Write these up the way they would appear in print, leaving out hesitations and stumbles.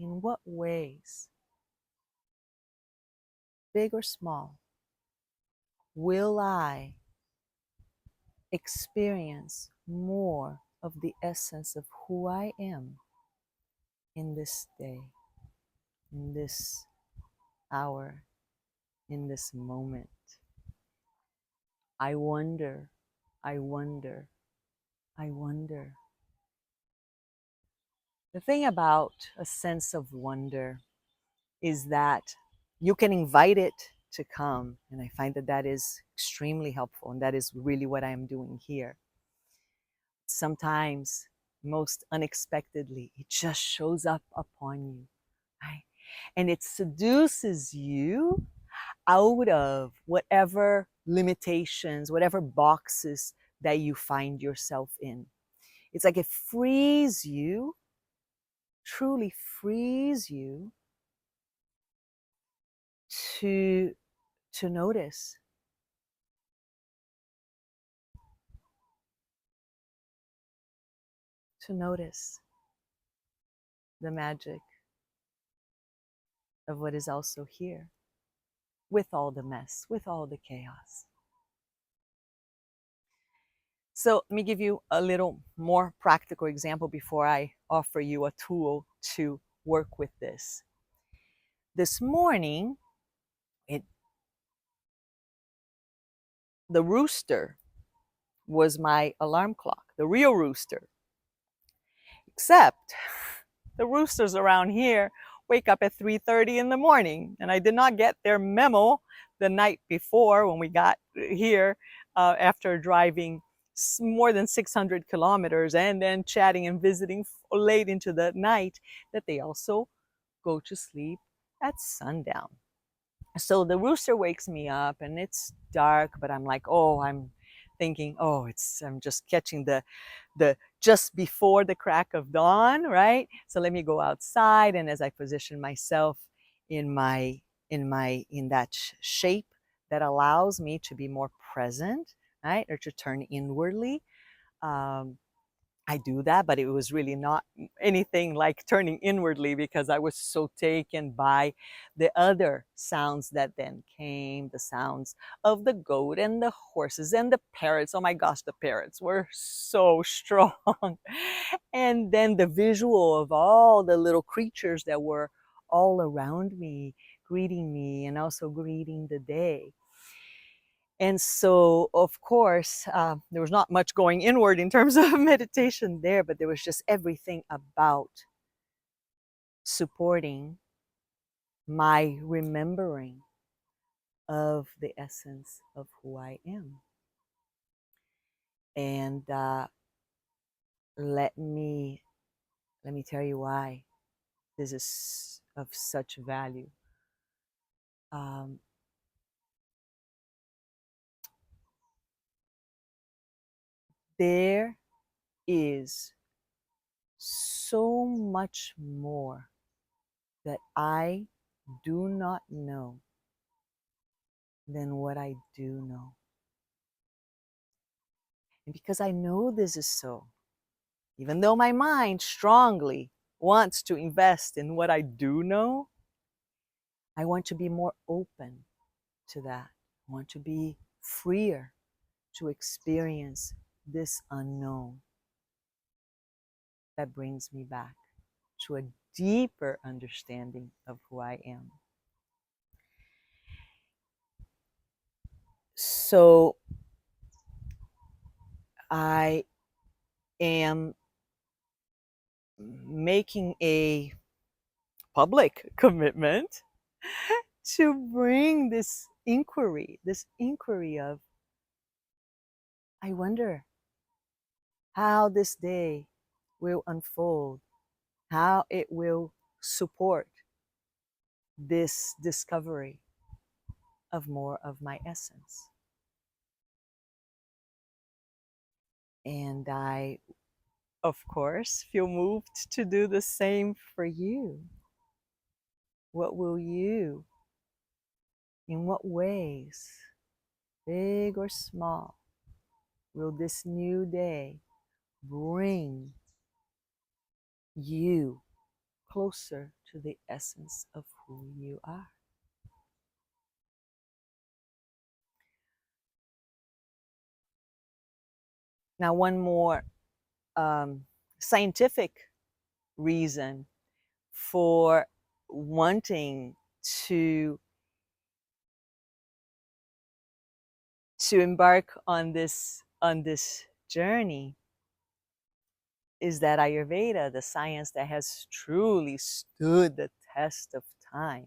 In what ways, big or small, will I experience more of the essence of who I am in this day, in this hour, in this moment? I wonder, I wonder, I wonder. The thing about a sense of wonder is that you can invite it to come. And I find that that is extremely helpful. And that is really what I am doing here. Sometimes, most unexpectedly, it just shows up upon you, right? And it seduces you out of whatever limitations, whatever boxes that you find yourself in. It's like it frees you, truly frees you to to notice, to notice the magic of what is also here, with all the mess, with all the chaos. So let me give you a little more practical example before I offer you a tool to work with this. This morning, it, the rooster was my alarm clock, the real rooster. Except the roosters around here wake up at 3:30 in the morning, and I did not get their memo the night before when we got here after driving more than 600 kilometers and then chatting and visiting late into the night, that they also go to sleep at sundown. So the rooster wakes me up and it's dark, but I'm like, oh, I'm thinking, oh, I'm just catching the just before the crack of dawn, right? So let me go outside, and as I position myself in my in that shape that allows me to be more present, right, or to turn inwardly, um, I do that, but it was really not anything like turning inwardly, because I was so taken by the other sounds that then came, the sounds of the goat and the horses and the parrots. Oh my gosh, the parrots were so strong. And then the visual of all the little creatures that were all around me, greeting me and also greeting the day. And so, of course, there was not much going inward in terms of meditation there, but there was just everything about supporting my remembering of the essence of who I am. And let me tell you why this is of such value. Um, there is so much more that I do not know than what I do know. And because I know this is so, even though my mind strongly wants to invest in what I do know, I want to be more open to that. I want to be freer to experience this unknown that brings me back to a deeper understanding of who I am. So I am making a public commitment to bring this inquiry of, I wonder how this day will unfold, how it will support this discovery of more of my essence. And I, of course, feel moved to do the same for you. What will you, in what ways, big or small, will this new day bring you closer to the essence of who you are. Now, one more scientific reason for wanting to embark on this journey is that Ayurveda, the science that has truly stood the test of time,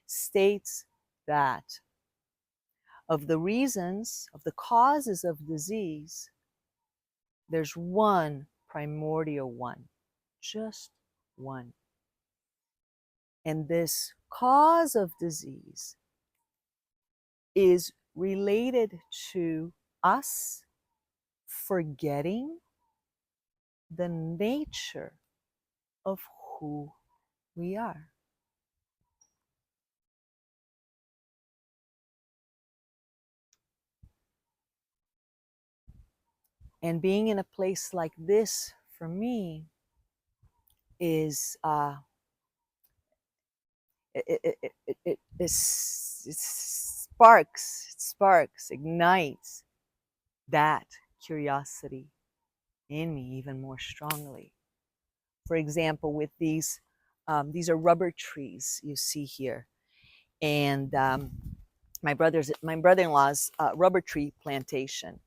states that of the reasons, of the causes of disease, there's one primordial one, just one. And this cause of disease is related to us forgetting the nature of who we are. And being in a place like this for me is it sparks, ignites that curiosity in me even more strongly. For example, with these are rubber trees you see here, and my brother-in-law's rubber tree plantation.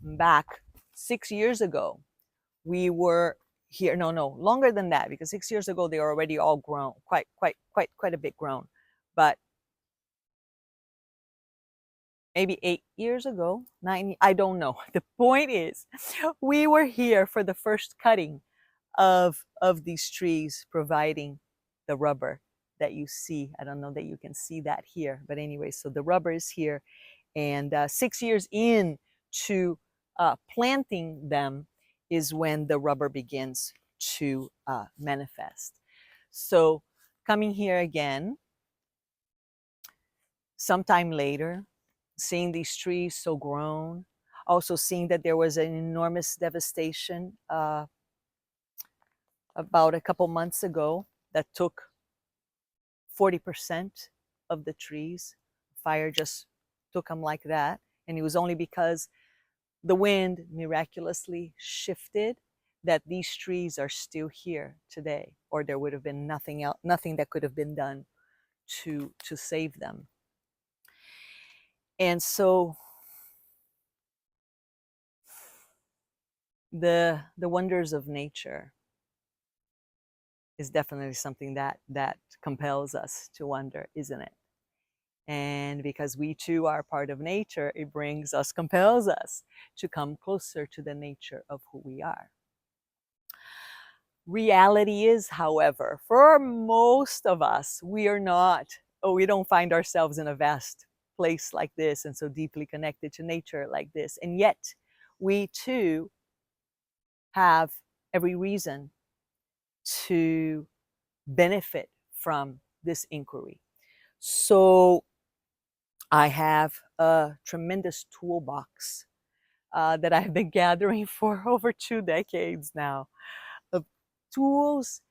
Back 6 years ago, we were here. No, longer than that, because 6 years ago they were already all grown, quite a bit grown. But maybe 8 years ago, 9, I don't know. The point is, we were here for the first cutting of these trees, providing the rubber that you see. I don't know that you can see that here, but anyway, so the rubber is here, and 6 years in to planting them is when the rubber begins to manifest. So coming here again sometime later, seeing these trees so grown, also seeing that there was an enormous devastation about a couple months ago that took 40% of the trees. Fire just took them like that. And it was only because the wind miraculously shifted that these trees are still here today, or there would have been nothing else, nothing that could have been done to save them. And so the wonders of nature is definitely something that compels us to wonder, isn't it? And because we too are part of nature, it compels us to come closer to the nature of who we are. Reality is, however, for most of us, we don't find ourselves in a vast place like this and so deeply connected to nature like this. And yet, we too have every reason to benefit from this inquiry. So I have a tremendous toolbox that I've been gathering for over 2 decades now of tools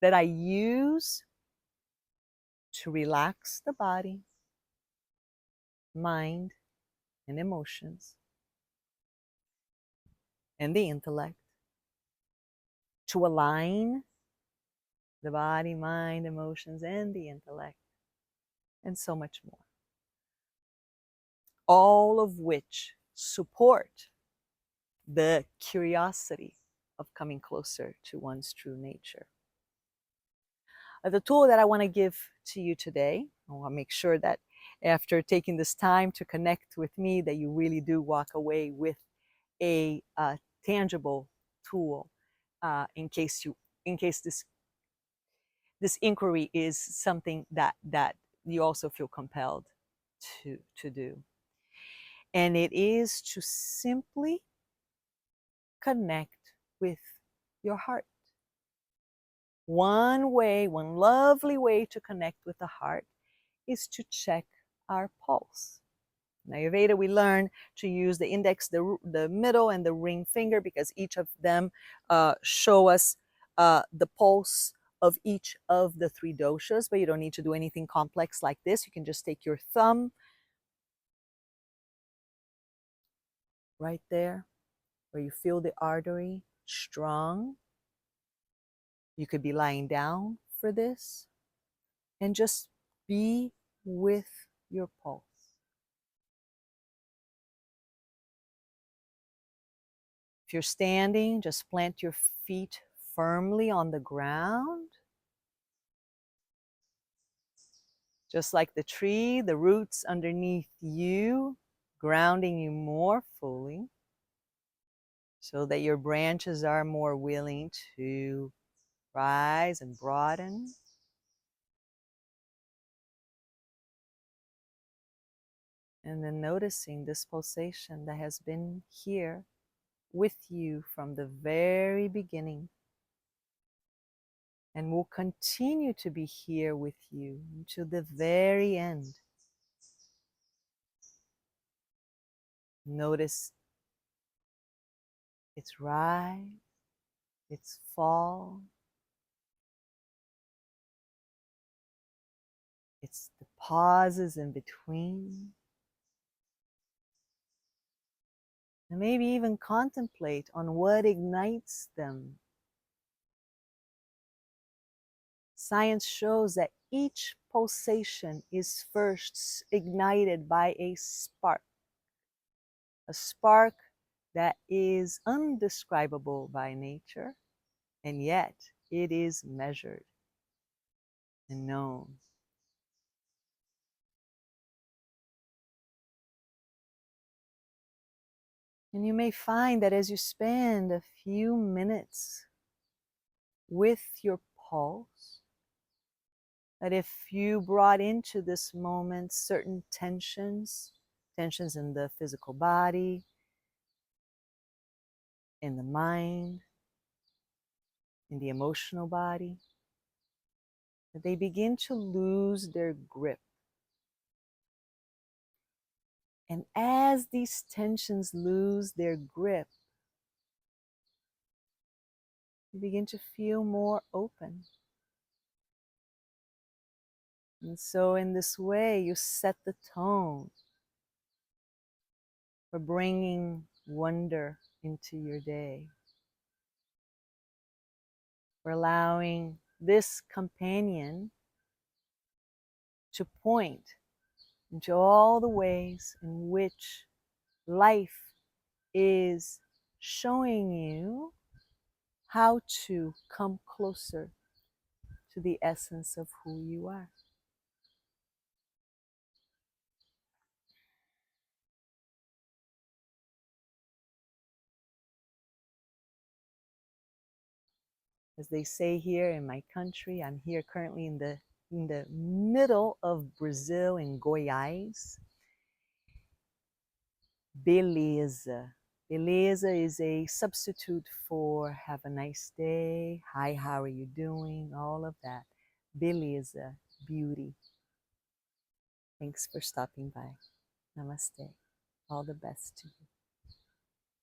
that I use to relax the body, mind, and emotions, and the intellect, to align the body, mind, emotions, and the intellect, and so much more. All of which support the curiosity of coming closer to one's true nature. The tool that I want to give to you today, I want to make sure that after taking this time to connect with me, that you really do walk away with a tangible tool in case this inquiry is something that you also feel compelled to do. And it is to simply connect with your heart. One lovely way to connect with the heart is to check our pulse. In Ayurveda, we learn to use the index, the middle, and the ring finger, because each of them show us the pulse of each of the three doshas, but you don't need to do anything complex like this. You can just take your thumb right there where you feel the artery strong. You could be lying down for this and just be with your pulse. If you're standing, just plant your feet firmly on the ground. Just like the tree, the roots underneath you, grounding you more fully so that your branches are more willing to rise and broaden. And then noticing this pulsation that has been here with you from the very beginning and will continue to be here with you until the very end. Notice its rise, its fall, it's the pauses in between. And maybe even contemplate on what ignites them. Science shows that each pulsation is first ignited by a spark that is undescribable by nature, and yet it is measured and known. And you may find that as you spend a few minutes with your pulse, that if you brought into this moment certain tensions in the physical body, in the mind, in the emotional body, that they begin to lose their grip. And as these tensions lose their grip, you begin to feel more open. And so in this way, you set the tone for bringing wonder into your day, for allowing this companion to point into all the ways in which life is showing you how to come closer to the essence of who you are. As they say here in my country, I'm here currently in the middle of Brazil, in Goiás. Beleza. Beleza is a substitute for have a nice day, hi, how are you doing, all of that. Beleza, beauty. Thanks for stopping by. Namaste. All the best to you.